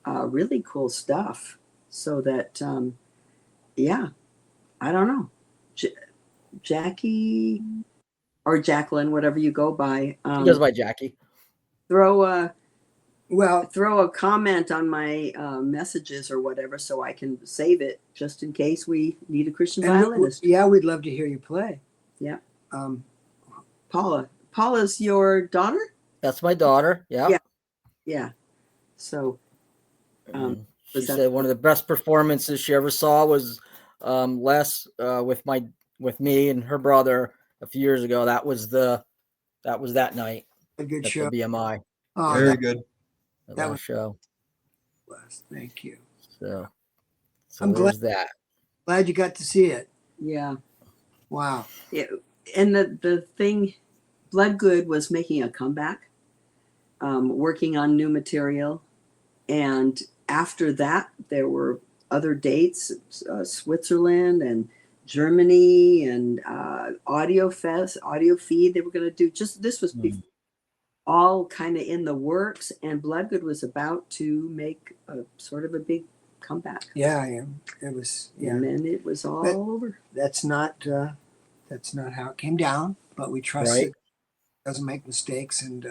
really cool stuff. So that, I don't know. Jackie or Jacqueline, whatever you go by. He goes by Jackie. Throw a comment on my messages or whatever so I can save it just in case we need a Christian violinist. Yeah, we'd love to hear you play. Yeah. Paula's your daughter? That's my daughter. Yeah. Yeah. So she said one of the best performances she ever saw was Les with me and her brother a few years ago. That was that night. A good at show. The BMI. Oh, Very good. That was show. Thank you. So I'm glad you got to see it. Yeah. Wow. Yeah. And the thing, Bloodgood was making a comeback, working on new material. And after that, there were other dates, Switzerland and Germany and Audio Feed they were going to do. This was all kind of in the works, and Bloodgood was about to make a sort of a big comeback. Yeah. It was. Yeah. And then it was all over. That's not how it came down, but we trust it doesn't make mistakes, and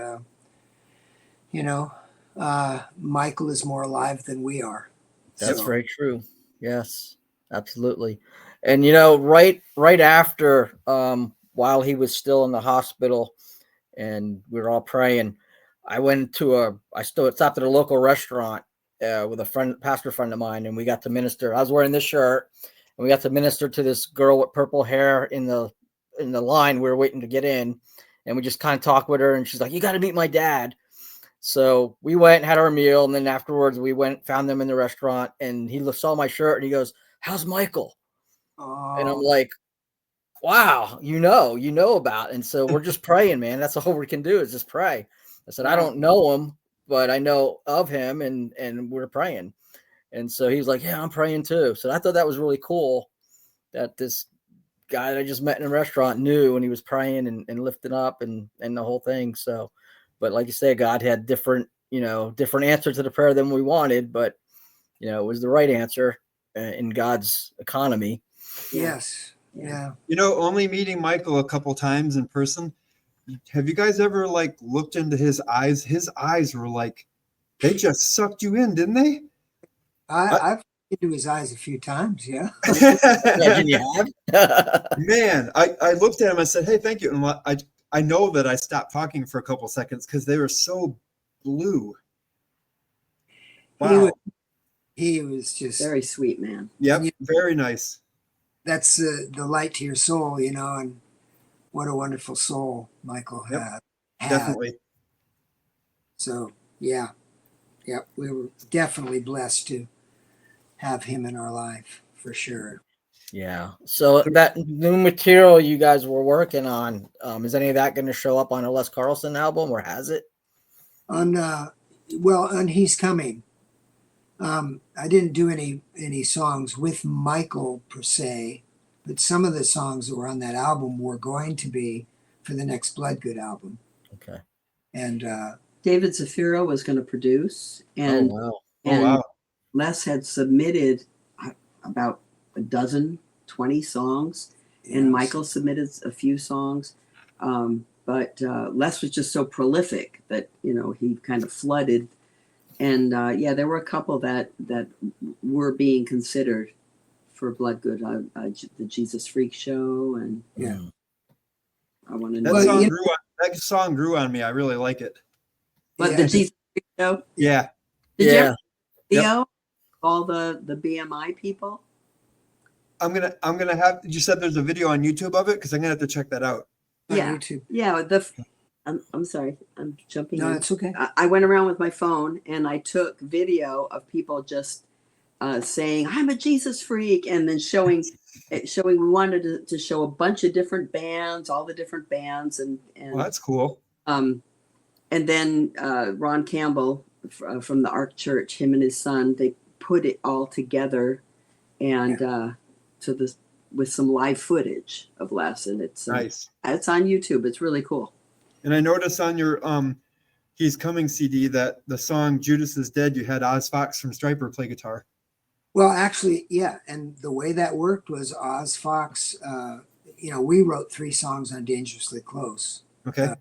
Michael is more alive than we are. That's very true. Yes, absolutely. And right after while he was still in the hospital and we were all praying, I stopped at a local restaurant with a pastor friend of mine, and we got to minister. I was wearing this shirt, and we got to minister to this girl with purple hair in the line. We were waiting to get in, and we just kind of talked with her, and she's like, "You got to meet my dad." So we went and had our meal, and then afterwards we found them in the restaurant, and he saw my shirt, and he goes, "How's Michael?" And I'm like, "Wow, you know about." And so we're just praying, man. That's all we can do is just pray. I said, "I don't know him, but I know of him," and we're praying. And so he was like, "Yeah, I'm praying too." So I thought that was really cool that this guy that I just met in a restaurant knew, and he was praying and lifting up and the whole thing. So, but like you say, God had different answers to the prayer than we wanted, but it was the right answer in God's economy. Yes. Yeah. Only meeting Michael a couple times in person. Have you guys ever looked into his eyes? His eyes were they just sucked you in, didn't they? I've looked into his eyes a few times. Yeah. Imagine you have. Man, I looked at him. I said, "Hey, thank you." And I know that I stopped talking for a couple seconds because they were so blue. Wow. He was just Very sweet man. Yep. Very nice. That's the light to your soul, and what a wonderful soul Michael had. Definitely. So yeah, we were definitely blessed to have him in our life for sure. Yeah. So that new material you guys were working on, is any of that going to show up on a Les Carlsen album, or has it? On He's Coming. I didn't do any songs with Michael per se, but some of the songs that were on that album were going to be for the next Bloodgood album. Okay. And David Zafiro was going to produce, and wow. Les had submitted about 20 songs, and Michael submitted a few songs. But Les was just so prolific that, he kind of flooded. And there were a couple that were being considered for Bloodgood, the Jesus Freak Show, and I want to know. That song grew on me. I really like it. But the Jesus Freak Show? Yeah. Did you ever video all the BMI people? I'm gonna have. You said there's a video on YouTube of it, because I'm gonna have to check that out. Yeah, YouTube. Yeah. I'm sorry, I'm jumping. No, in. it's okay. I went around with my phone and I took video of people just saying, "I'm a Jesus freak," and then showing. We wanted to show a bunch of different bands, all the different bands, and Well, that's cool. And then Ron Campbell from the Ark Church, him and his son, they put it all together, and with some live footage of Les, and it's nice. It's on YouTube. It's really cool. And I noticed on your He's Coming CD that the song Judas is Dead, you had Oz Fox from Stryper play guitar. Well, actually, yeah. And the way that worked was Oz Fox, we wrote 3 songs on Dangerously Close. Okay.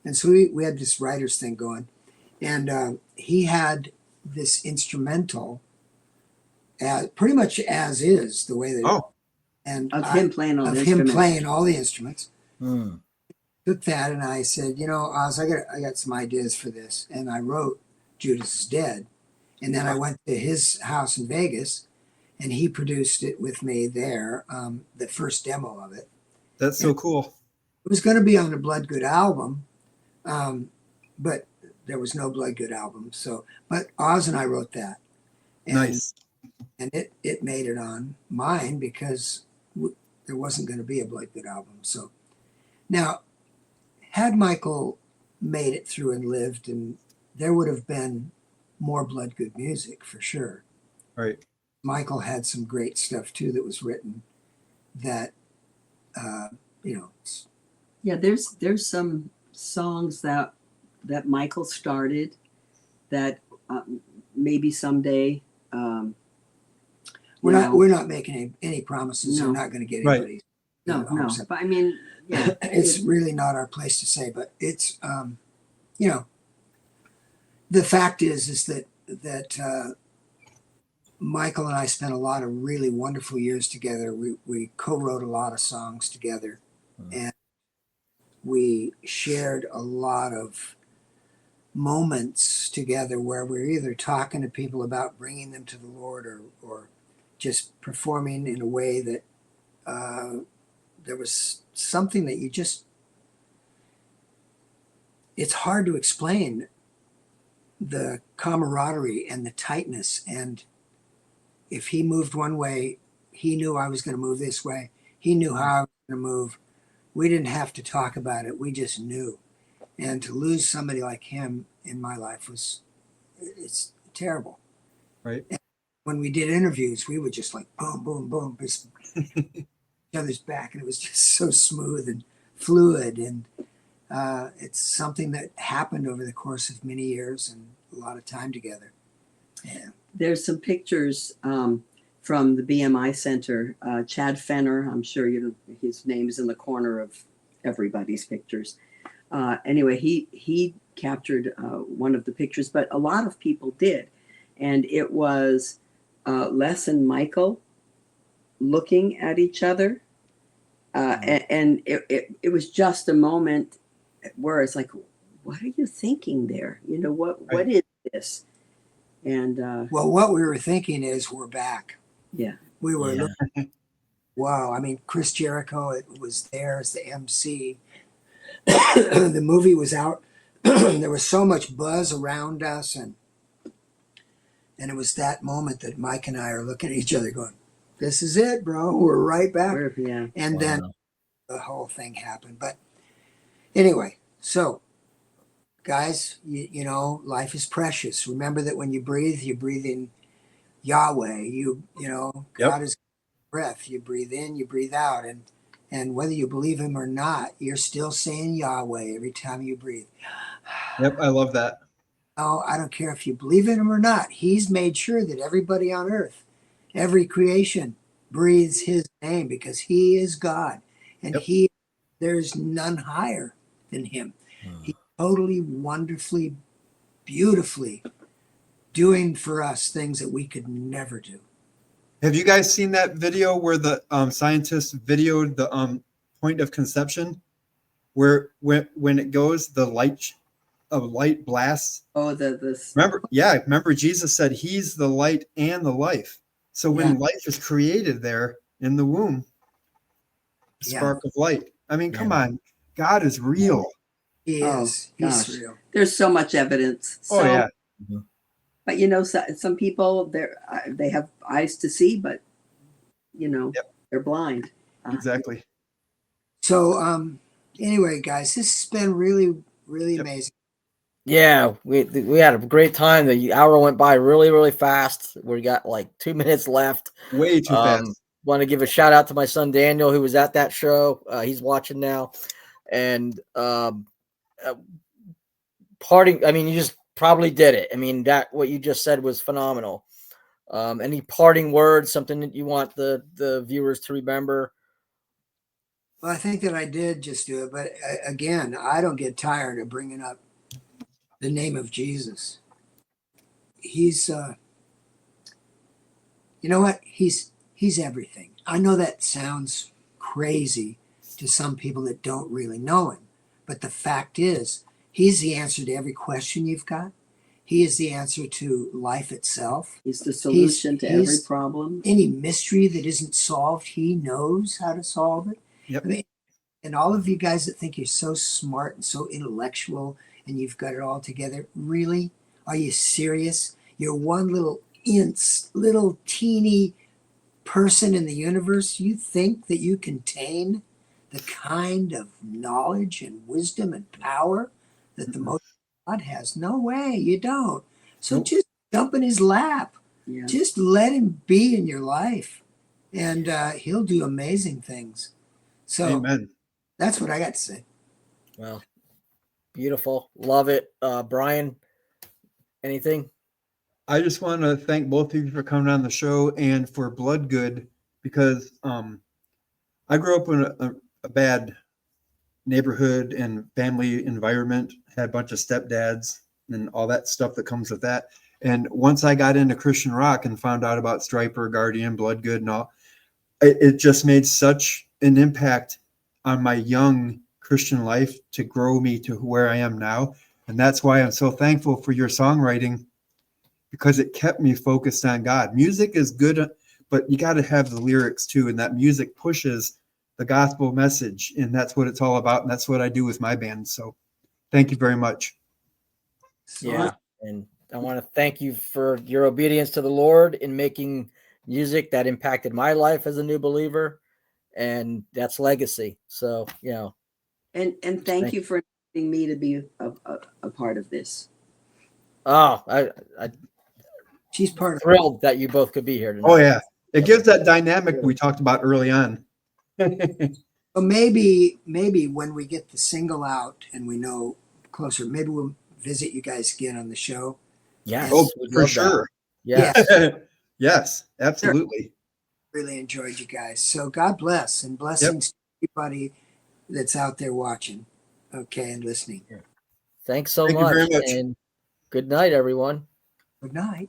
And so we had this writer's thing going. And he had this instrumental pretty much as is, the way that and of him playing all the instruments. Took that and I said, Oz, I got some ideas for this. And I wrote Judas is Dead. And then I went to his house in Vegas, and he produced it with me there, the first demo of it. That's so cool. It was going to be on the Bloodgood album, but there was no Bloodgood album. But Oz and I wrote that. And, nice. And it made it on mine because there wasn't going to be a Bloodgood album. So now, had Michael made it through and lived, and there would have been more Bloodgood music for sure. Right. Michael had some great stuff too that was written that there's some songs that Michael started that maybe someday we're not making any promises. We're not going to get anybody. No. But I mean, yeah, it's really not our place to say. But it's the fact is that Michael and I spent a lot of really wonderful years together. We co-wrote a lot of songs together, and we shared a lot of moments together where we're either talking to people about bringing them to the Lord, or just performing in a way that there was something that it's hard to explain, the camaraderie and the tightness. And if he moved one way, he knew I was going to move this way. He knew how I was going to move. We didn't have to talk about it. We just knew. And to lose somebody like him in my life it's terrible. Right. And when we did interviews, we would just like boom, boom, boom, just each other's back, and it was just so smooth and fluid. And it's something that happened over the course of many years and a lot of time together. Yeah. There's some pictures from the BMI Center. Chad Fenner, I'm sure his name is in the corner of everybody's pictures. Anyway, he captured one of the pictures, but a lot of people did. And it was Les and Michael looking at each other. And it was just a moment where it's like, what are you thinking there? What is this? And well, what we were thinking is we're back. Yeah. We were looking, wow. I mean, Chris Jericho, it was there as the MC. The movie was out. There was so much buzz around us, and it was that moment that Mike and I are looking at each other going, this is it, bro. We're right back. And then the whole thing happened. But anyway, so guys, you know, life is precious. Remember that when you breathe in Yahweh. God is breath. You breathe in, you breathe out. And whether you believe him or not, you're still saying Yahweh every time you breathe. Yep, I love that. No, I don't care if you believe in him or not. He's made sure that everybody on earth, every creation, breathes his name because he is God. And there's none higher than him. He's totally, wonderfully, beautifully doing for us things that we could never do. Have you guys seen that video where the scientists videoed the point of conception, where when it goes, the light blasts? Oh, remember Jesus said he's the light and the life. So when life is created there in the womb, spark of light. I mean, come on, God is real. He is. He's real. There's so much evidence. But some people they have eyes to see, but they're blind. Exactly. So anyway, guys, this has been really, really amazing. Yeah, we had a great time. The hour went by really, really fast. We got like 2 minutes left. Way too fast. Want to give a shout out to my son Daniel, who was at that show. He's watching now. And parting, I mean, you just probably did it. I mean, what you just said was phenomenal. Any parting words, something that you want the viewers to remember? Well, I think that I did just do it, but again, I don't get tired of bringing up the name of Jesus. He's, you know what? He's everything. I know that sounds crazy to some people that don't really know him, but the fact is, he's the answer to every question you've got. He is the answer to life itself. He's the solution to every problem. Any mystery that isn't solved, he knows how to solve it. Yep. I mean, and all of you guys that think you're so smart and so intellectual and you've got it all together, really? Are you serious? You're one little teeny person in the universe. You think that you contain the kind of knowledge and wisdom and power that the Most God has? No way, you don't. So just jump in his lap. Yeah. Just let him be in your life, and he'll do amazing things. So Amen. That's what I got to say. Well, beautiful. Love it. Bryan, anything? I just want to thank both of you for coming on the show and for Blood Good, because I grew up in a bad neighborhood and family environment, had a bunch of stepdads and all that stuff that comes with that. And once I got into Christian rock and found out about Striper, Guardian, Blood Good, and all, it just made such an impact on my young Christian life to grow me to where I am now. And that's why I'm so thankful for your songwriting, because it kept me focused on God. Music is good, but you got to have the lyrics too. And that music pushes the gospel message. And that's what it's all about. And that's what I do with my band. So thank you very much. Yeah. And I want to thank you for your obedience to the Lord in making music that impacted my life as a new believer. And that's legacy. So, you know. And thank you for inviting me to be a part of this. Oh, She's part of thrilled that you both could be here tonight. Oh, yeah. It gives that dynamic we talked about early on. So maybe when we get the single out and we know closer, maybe we'll visit you guys again on the show. Yes. Oh, for sure. Yes. Yes, absolutely. Really enjoyed you guys. So God bless, and blessings to everybody that's out there watching, okay, and listening. Thanks so Thank you much. very much. And good night, everyone. Good night.